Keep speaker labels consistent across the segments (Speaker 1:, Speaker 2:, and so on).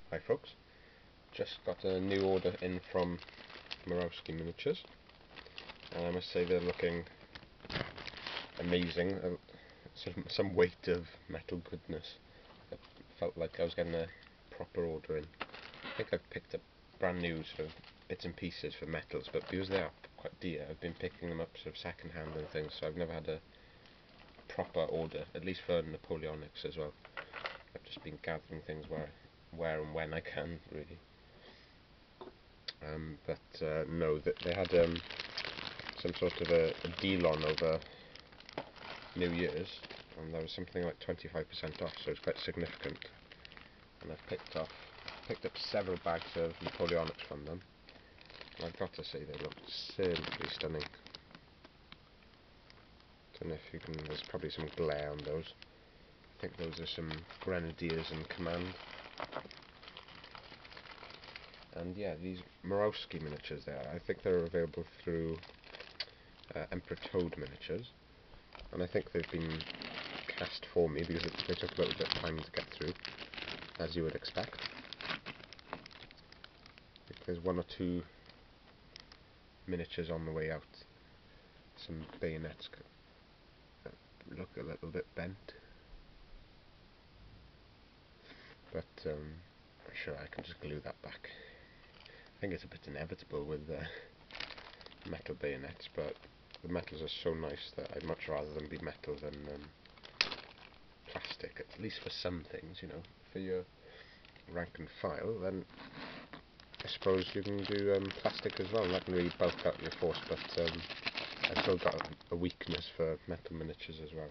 Speaker 1: Hi folks, just got a new order in from Murawski miniatures, and I must say they're looking amazing. Some weight of metal goodness. It felt like I was getting a proper order in. I think I've picked up brand new sort of bits and pieces for metals, but because they are quite dear, I've been picking them up sort of second hand and things, so I've never had a proper order, at least for Napoleonics as well. I've just been gathering things where and when I can, really. No, they had some sort of a deal on over New Year's, and there was something like 25% off, so it's quite significant. And I've picked up several bags of Napoleonics from them, and I've got to say they look simply stunning. Don't know if you can. There's probably some glare on those. I think those are some grenadiers in command. And yeah, these Murawski miniatures there, I think they're available through Emperor Toad Miniatures, and I think they've been cast for me because they took a little bit of time to get through, as you would expect. I think there's one or two miniatures on the way out. Some bayonets look a little bit bent, but I'm sure I can just glue that back. I think it's a bit inevitable with metal bayonets, but the metals are so nice that I'd much rather them be metal than plastic, at least for some things, you know. For your rank and file, then I suppose you can do plastic as well, and that can really bulk out your force, but I've still got a weakness for metal miniatures as well.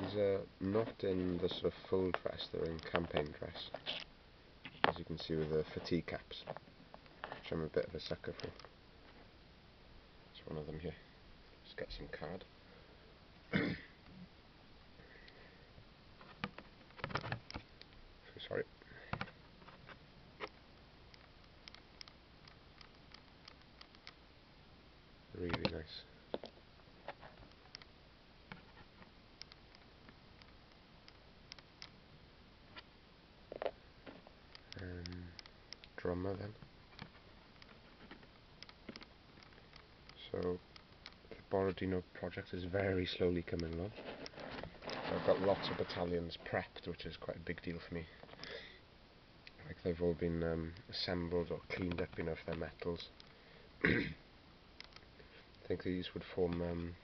Speaker 1: These are not in the sort of full dress, they're in campaign dress, as you can see with the fatigue caps, which I'm a bit of a sucker for. It's one of them here. Let's get some card. Sorry. Really nice. Drummer then. So the Borodino project is very slowly coming along. I've got lots of battalions prepped, which is quite a big deal for me. Like they've all been assembled or cleaned up, you know, for their metals. I think these would form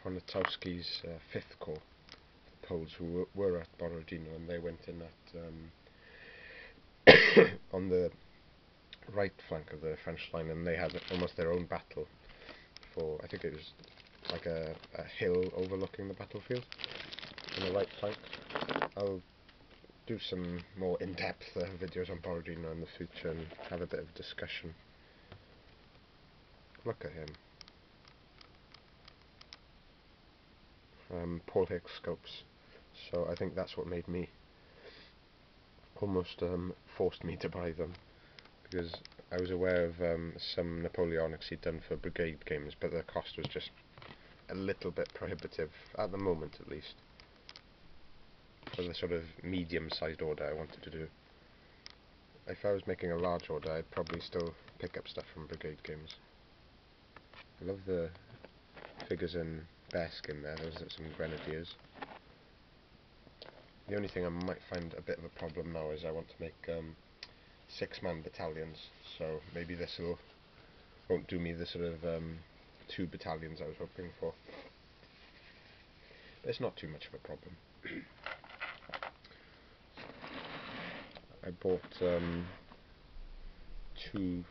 Speaker 1: Poniatowski's 5th Corps, the Poles who were at Borodino, and they went in at on the right flank of the French line, and they had almost their own battle for, I think it was like a hill overlooking the battlefield on the right flank. I'll do some more in-depth videos on Borodino in the future and have a bit of discussion. Look at him. Paul Hicks scopes, so I think that's what made me almost forced me to buy them, because I was aware of some Napoleonics he'd done for brigade games, but the cost was just a little bit prohibitive, at the moment at least, for the sort of medium-sized order I wanted to do. If I was making a large order, I'd probably still pick up stuff from brigade games. I love the figures in bearskin there, those are some grenadiers. The only thing I might find a bit of a problem now is I want to make 6-man battalions, so maybe this won't do me the sort of 2 battalions I was hoping for. But it's not too much of a problem. I bought two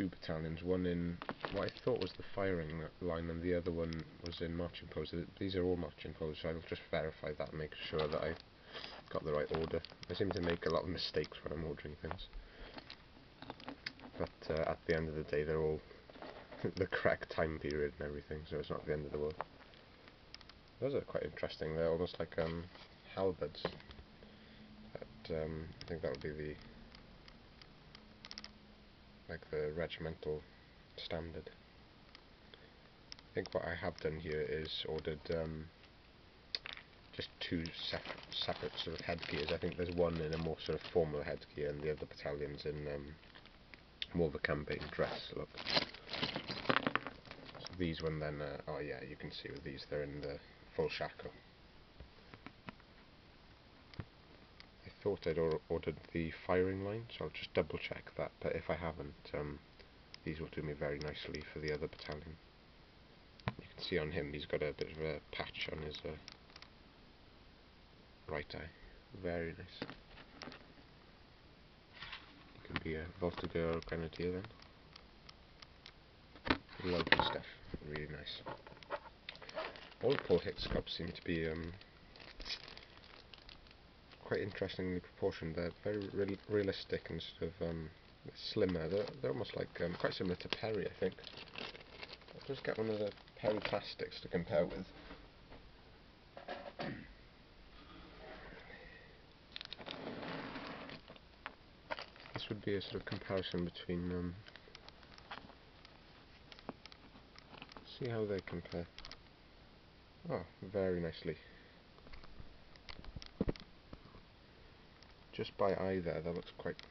Speaker 1: battalions, one in what I thought was the firing line and the other one was in marching post. These are all marching post, so I'll just verify that and make sure that I got the right order. I seem to make a lot of mistakes when I'm ordering things, but at the end of the day they're all the correct time period and everything, so it's not the end of the world. Those are quite interesting. They're almost like halberds. I think that would be the regimental standard. think what I have done here is ordered just two separate sort of headgears. I think there's one in a more sort of formal headgear and the other battalion's in more of a campaign dress look. So these one then, oh yeah, you can see with these they're in the full shako. I thought I'd ordered the firing line, so I'll just double check that, but if I haven't, these will do me very nicely for the other battalion. You can see on him he's got a bit of a patch on his right eye. Very nice. You can be a Voltigeur or Grenadier then. Lovely stuff. Really nice. All Paul Hicks scopes seem to be quite interestingly proportioned. They're very realistic and sort of slimmer. They're almost like quite similar to Perry, I think. I'll just get one of the Perry plastics to compare with. This would be a sort of comparison between, see how they compare. Oh, very nicely. Just by eye there, that looks quite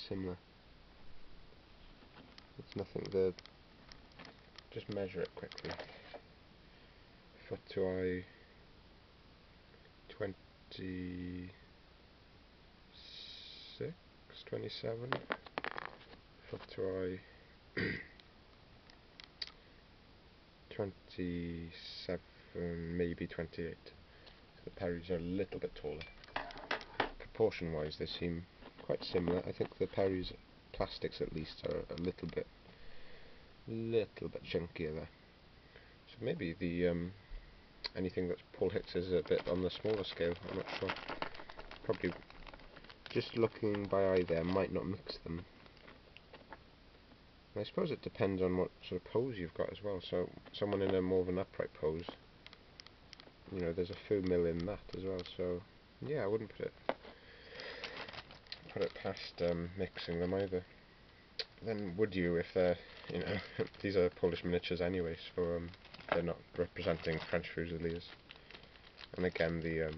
Speaker 1: similar. It's nothing there. Just measure it quickly. Foot to eye 26, 27. Foot to eye 27, maybe 28. So the Perrys are a little bit taller. Proportion wise they seem quite similar. I think the Perry's plastics at least are a little bit chunkier there. So maybe the anything that Paul Hicks is a bit on the smaller scale, I'm not sure. Probably just looking by eye there might not mix them. And I suppose it depends on what sort of pose you've got as well. So someone in a more of an upright pose, you know, there's a few mil in that as well. So yeah, I wouldn't put it past mixing them either. Then would you, if they're, you know, these are Polish miniatures anyway, so they're not representing French Fusiliers. And again, the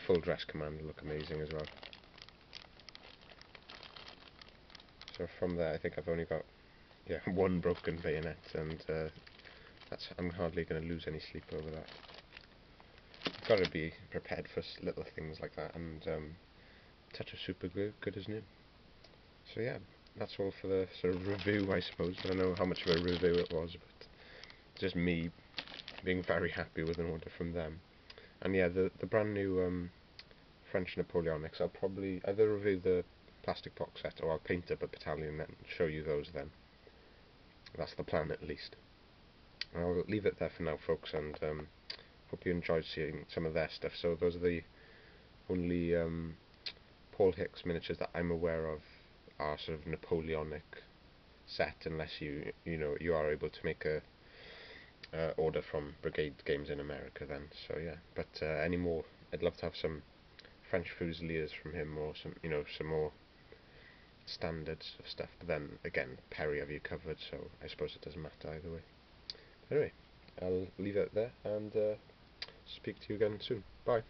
Speaker 1: full dress command look amazing as well. So from there, I think I've only got one broken bayonet, and I'm hardly going to lose any sleep over that. You've got to be prepared for little things like that, and touch of super glue, good as new. So yeah, that's all for the sort of review, I suppose. I don't know how much of a review it was, but just me being very happy with an order from them. And yeah, the brand new French Napoleonics, I'll probably either review the plastic box set or I'll paint up a battalion and show you those then. That's the plan at least. I'll leave it there for now, folks, and hope you enjoyed seeing some of their stuff. So those are the only Paul Hicks miniatures that I'm aware of are sort of Napoleonic set, unless you are able to make a order from Brigade Games in America then. So yeah, but any more, I'd love to have some French Fusiliers from him, or some more standard stuff. But then again, Perry have you covered, so I suppose it doesn't matter either way. Anyway, I'll leave it there and speak to you again soon. Bye.